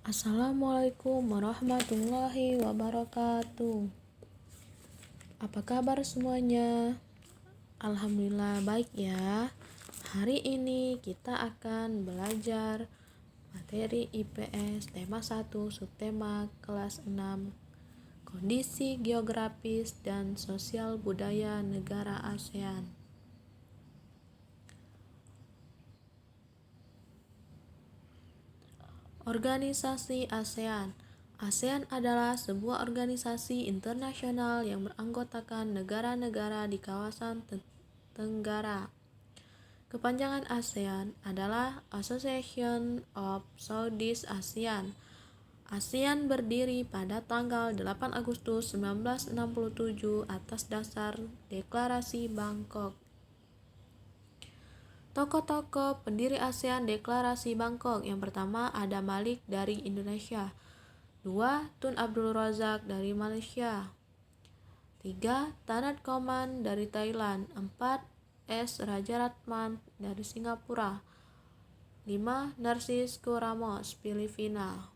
Assalamualaikum warahmatullahi wabarakatuh. Apa kabar semuanya? Alhamdulillah baik ya. Hari ini kita akan belajar materi IPS tema 1 subtema kelas 6 kondisi geografis dan sosial budaya negara ASEAN. Organisasi ASEAN. ASEAN adalah sebuah organisasi internasional yang beranggotakan negara-negara di kawasan Tenggara. Kepanjangan ASEAN adalah Association of Southeast ASEAN. ASEAN berdiri pada tanggal 8 Agustus 1967 atas dasar Deklarasi Bangkok. Tokoh-tokoh pendiri ASEAN Deklarasi Bangkok. Yang pertama ada Malik dari Indonesia. 2. Tun Abdul Razak dari Malaysia. 3. Tanat Koman dari Thailand. 4. S. Rajaratnam dari Singapura. 5. Narcisco Ramos, Filipina.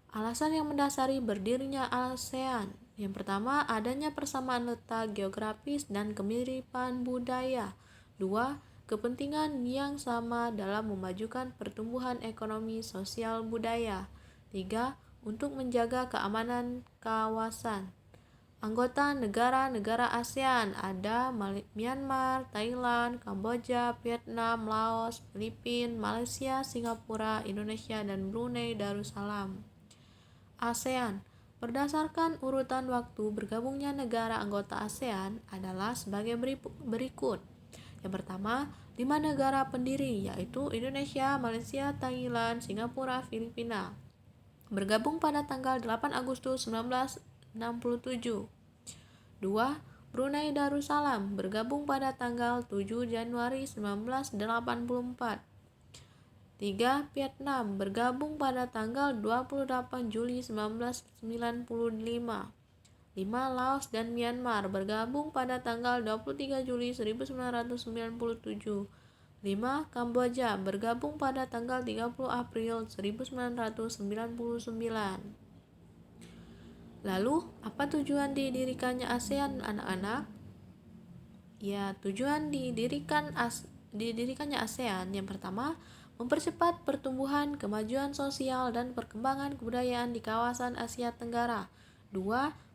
Alasan yang mendasari berdirinya ASEAN. Yang pertama, adanya persamaan letak geografis dan kemiripan budaya. 2. Kepentingan yang sama dalam memajukan pertumbuhan ekonomi sosial budaya. 3. Untuk menjaga keamanan kawasan. Anggota negara-negara ASEAN ada Myanmar, Thailand, Kamboja, Vietnam, Laos, Filipina, Malaysia, Singapura, Indonesia, dan Brunei Darussalam. ASEAN. Berdasarkan urutan waktu bergabungnya negara anggota ASEAN adalah sebagai berikut. Yang pertama, 5 negara pendiri yaitu Indonesia, Malaysia, Thailand, Singapura, Filipina. Bergabung pada tanggal 8 Agustus 1967. 2. Brunei Darussalam bergabung pada tanggal 7 Januari 1984. 3. Vietnam bergabung pada tanggal 28 Juli 1995. 5. Laos dan Myanmar bergabung pada tanggal 23 Juli 1997. 5. Kamboja bergabung pada tanggal 30 April 1999. Lalu, apa tujuan didirikannya ASEAN, anak-anak? Ya, tujuan didirikannya ASEAN yang pertama, mempercepat pertumbuhan, kemajuan sosial, dan perkembangan kebudayaan di kawasan Asia Tenggara. 2.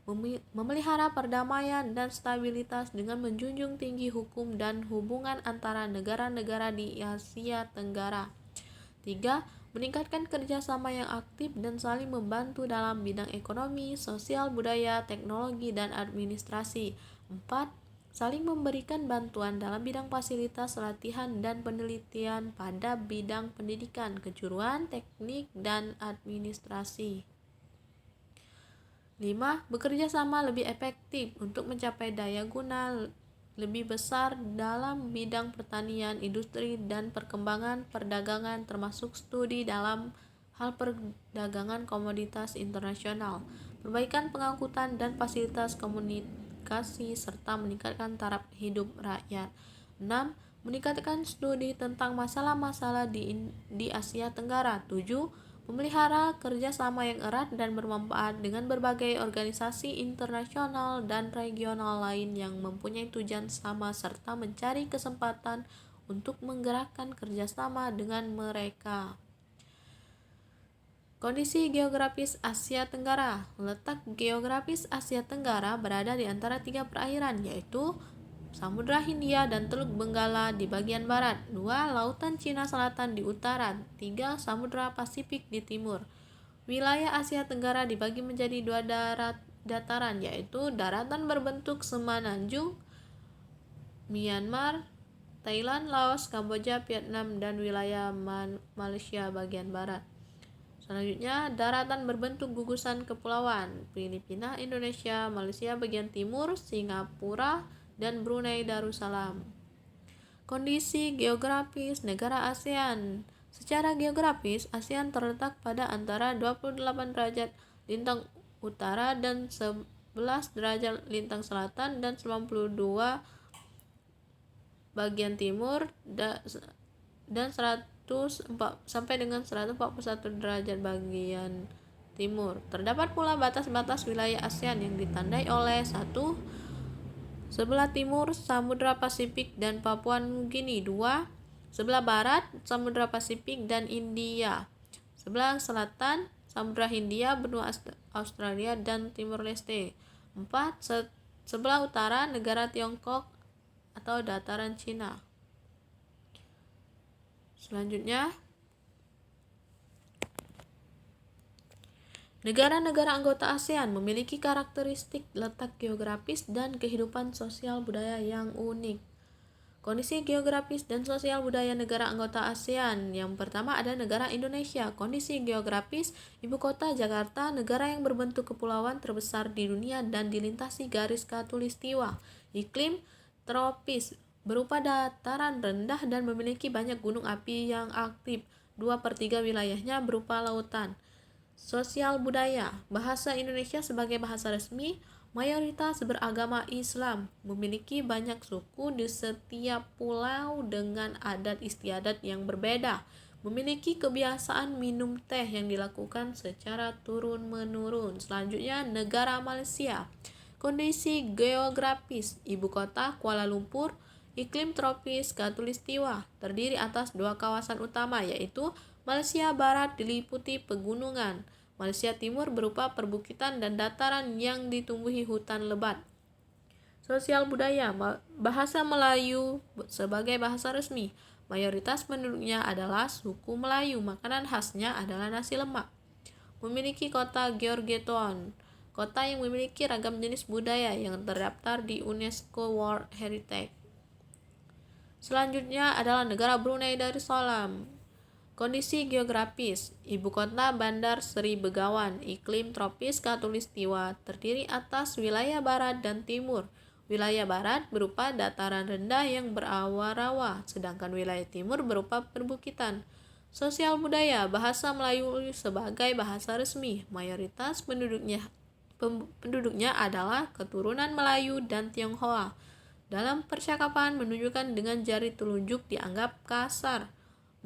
Memelihara perdamaian dan stabilitas dengan menjunjung tinggi hukum dan hubungan antara negara-negara di Asia Tenggara. 3. Meningkatkan kerjasama yang aktif dan saling membantu dalam bidang ekonomi, sosial, budaya, teknologi, dan administrasi. 4. Saling memberikan bantuan dalam bidang fasilitas latihan dan penelitian pada bidang pendidikan, kejuruan, teknik, dan administrasi. 5. Bekerja sama lebih efektif untuk mencapai daya guna lebih besar dalam bidang pertanian, industri, dan perkembangan perdagangan termasuk studi dalam hal perdagangan komoditas internasional, perbaikan pengangkutan dan fasilitas komunikasi, serta meningkatkan taraf hidup rakyat. 6. Meningkatkan studi tentang masalah-masalah di Asia Tenggara. 7. Memelihara kerjasama yang erat dan bermanfaat dengan berbagai organisasi internasional dan regional lain yang mempunyai tujuan sama serta mencari kesempatan untuk menggerakkan kerjasama dengan mereka. Kondisi geografis Asia Tenggara. Letak geografis Asia Tenggara berada di antara 3 perairan yaitu Samudra Hindia dan Teluk Benggala di bagian barat. 2. Lautan Cina Selatan di utara. 3. Samudra Pasifik di timur. Wilayah Asia Tenggara dibagi menjadi 2 dataran yaitu daratan berbentuk semenanjung Myanmar, Thailand, Laos, Kamboja, Vietnam, dan wilayah Malaysia bagian barat. Selanjutnya, daratan berbentuk gugusan kepulauan Filipina, Indonesia, Malaysia bagian timur, Singapura, dan Brunei Darussalam. Kondisi geografis negara ASEAN. Secara geografis, ASEAN terletak pada antara 28 derajat lintang utara dan 11 derajat lintang selatan dan 92 bagian timur dan sampai dengan 141 derajat bagian timur. Terdapat pula batas-batas wilayah ASEAN yang ditandai oleh 1. Sebelah timur Samudra Pasifik dan Papua Nugini. 2. Sebelah barat Samudra Pasifik dan India. Sebelah selatan Samudra Hindia, benua Australia dan Timor Leste. 4. Sebelah utara negara Tiongkok atau dataran Cina. Selanjutnya, negara-negara anggota ASEAN memiliki karakteristik letak geografis dan kehidupan sosial budaya yang unik. Kondisi geografis dan sosial budaya negara anggota ASEAN. Yang pertama ada negara Indonesia. Kondisi geografis, ibu kota Jakarta, negara yang berbentuk kepulauan terbesar di dunia dan dilintasi garis khatulistiwa. Iklim tropis, berupa dataran rendah dan memiliki banyak gunung api yang aktif. 2/3 wilayahnya berupa lautan. Sosial budaya, bahasa Indonesia sebagai bahasa resmi, mayoritas beragama Islam, memiliki banyak suku di setiap pulau dengan adat istiadat yang berbeda, memiliki kebiasaan minum teh yang dilakukan secara turun-menurun. Selanjutnya, negara Malaysia. Kondisi geografis, ibu kota Kuala Lumpur, iklim tropis khatulistiwa, terdiri atas 2 kawasan utama yaitu Malaysia Barat diliputi pegunungan, Malaysia Timur berupa perbukitan dan dataran yang ditumbuhi hutan lebat. Sosial budaya, bahasa Melayu sebagai bahasa resmi, mayoritas penduduknya adalah suku Melayu, makanan khasnya adalah nasi lemak. Memiliki kota Georgetown, kota yang memiliki ragam jenis budaya yang terdaftar di UNESCO World Heritage. Selanjutnya adalah negara Brunei Darussalam. Kondisi geografis, ibu kota Bandar Seri Begawan, iklim tropis khatulistiwa, terdiri atas wilayah barat dan timur. Wilayah barat berupa dataran rendah yang berawa-rawa, sedangkan wilayah timur berupa perbukitan. Sosial budaya, bahasa Melayu sebagai bahasa resmi, mayoritas penduduknya adalah keturunan Melayu dan Tionghoa. Dalam percakapan menunjukkan dengan jari telunjuk dianggap kasar.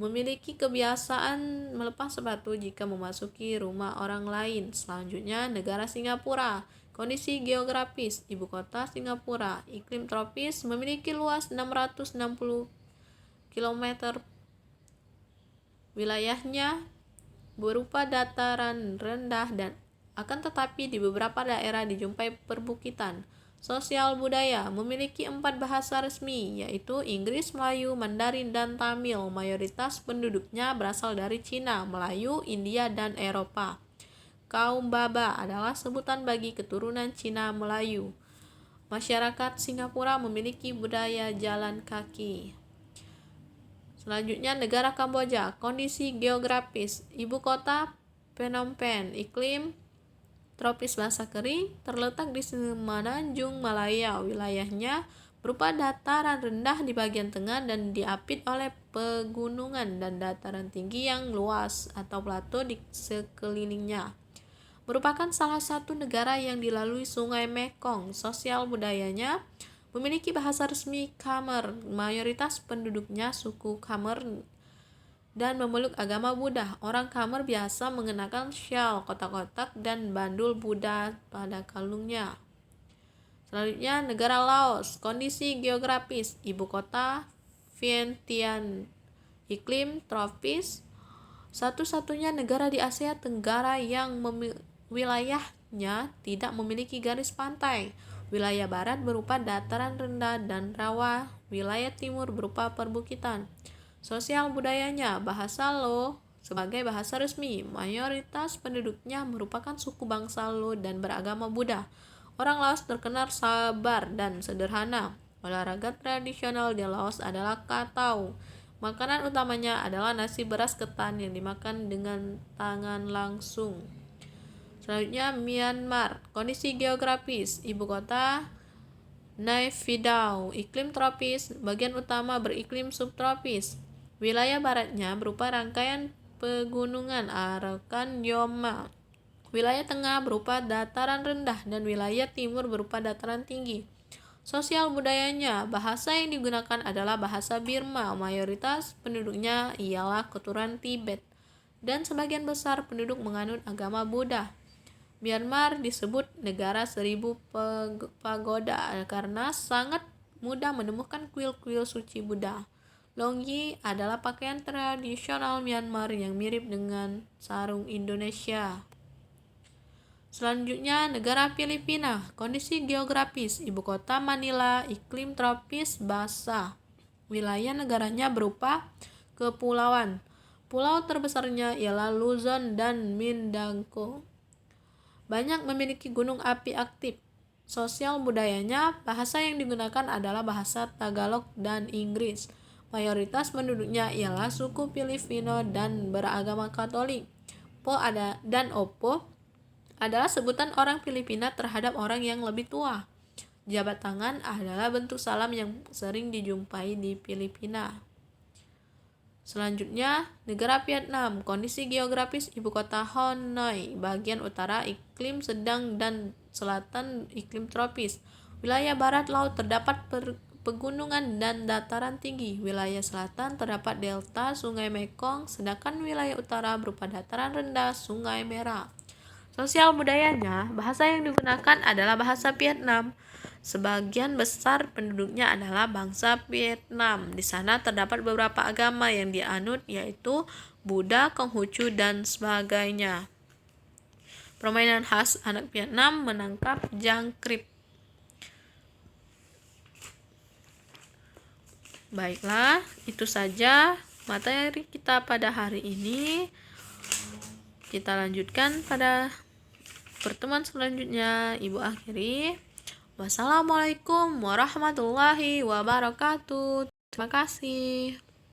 Memiliki kebiasaan melepas sepatu jika memasuki rumah orang lain. Selanjutnya, negara Singapura. Kondisi geografis, ibu kota Singapura, iklim tropis, memiliki luas 660 km. Wilayahnya berupa dataran rendah dan akan tetapi di beberapa daerah dijumpai perbukitan. Sosial budaya, memiliki 4 bahasa resmi, yaitu Inggris, Melayu, Mandarin, dan Tamil. Mayoritas penduduknya berasal dari Cina, Melayu, India, dan Eropa. Kaum Baba adalah sebutan bagi keturunan Cina Melayu. Masyarakat Singapura memiliki budaya jalan kaki. Selanjutnya, negara Kamboja. Kondisi geografis, ibu kota Phnom Penh, iklim tropis basah kering, terletak di semenanjung Malaya. Wilayahnya berupa dataran rendah di bagian tengah dan diapit oleh pegunungan dan dataran tinggi yang luas atau plato di sekelilingnya. Merupakan salah satu negara yang dilalui sungai Mekong. Sosial budayanya, memiliki bahasa resmi Khmer, mayoritas penduduknya suku Khmer dan memeluk agama Buddha. Orang Khmer biasa mengenakan syal kotak-kotak dan bandul Buddha pada kalungnya. Selanjutnya, negara Laos. Kondisi geografis, ibu kota Vientiane, iklim tropis, satu-satunya negara di Asia Tenggara yang wilayahnya tidak memiliki garis pantai. Wilayah barat berupa dataran rendah dan rawa, wilayah timur berupa perbukitan. Sosial budayanya, bahasa Lo sebagai bahasa resmi, mayoritas penduduknya merupakan suku bangsa Lo dan beragama Buddha. Orang Laos terkenal sabar dan sederhana. Olahraga tradisional di Laos adalah katau. Makanan utamanya adalah nasi beras ketan yang dimakan dengan tangan langsung. Selanjutnya, Myanmar. Kondisi geografis, ibu kota Naypyidaw, iklim tropis, bagian utama beriklim subtropis. Wilayah baratnya berupa rangkaian pegunungan Arakan Yoma. Wilayah tengah berupa dataran rendah dan wilayah timur berupa dataran tinggi. Sosial budayanya, bahasa yang digunakan adalah bahasa Birma, mayoritas penduduknya ialah keturunan Tibet, dan sebagian besar penduduk menganut agama Buddha. Myanmar disebut negara 1000 pagoda karena sangat mudah menemukan kuil-kuil suci Buddha. Longyi adalah pakaian tradisional Myanmar yang mirip dengan sarung Indonesia. Selanjutnya, negara Filipina. Kondisi geografis, ibu kota Manila, iklim tropis basah. Wilayah negaranya berupa kepulauan. Pulau terbesarnya ialah Luzon dan Mindanao. Banyak memiliki gunung api aktif. Sosial budayanya, bahasa yang digunakan adalah bahasa Tagalog dan Inggris. Mayoritas penduduknya ialah suku Filipino dan beragama Katolik. Opo adalah sebutan orang Filipina terhadap orang yang lebih tua. Jabat tangan adalah bentuk salam yang sering dijumpai di Filipina. Selanjutnya, negara Vietnam. Kondisi geografis, ibu kota Hanoi, bagian utara iklim sedang dan selatan iklim tropis. Wilayah barat laut terdapat pegunungan dan dataran tinggi. Wilayah selatan terdapat delta Sungai Mekong, sedangkan wilayah utara berupa dataran rendah Sungai Merah. Sosial budayanya, bahasa yang digunakan adalah bahasa Vietnam. Sebagian besar penduduknya adalah bangsa Vietnam. Di sana terdapat beberapa agama yang dianut, yaitu Buddha, Konghucu, dan sebagainya. Permainan khas anak Vietnam menangkap jangkrik. Baiklah, itu saja materi kita pada hari ini. Kita lanjutkan pada pertemuan selanjutnya. Ibu akhiri. Wassalamualaikum warahmatullahi wabarakatuh. Terima kasih.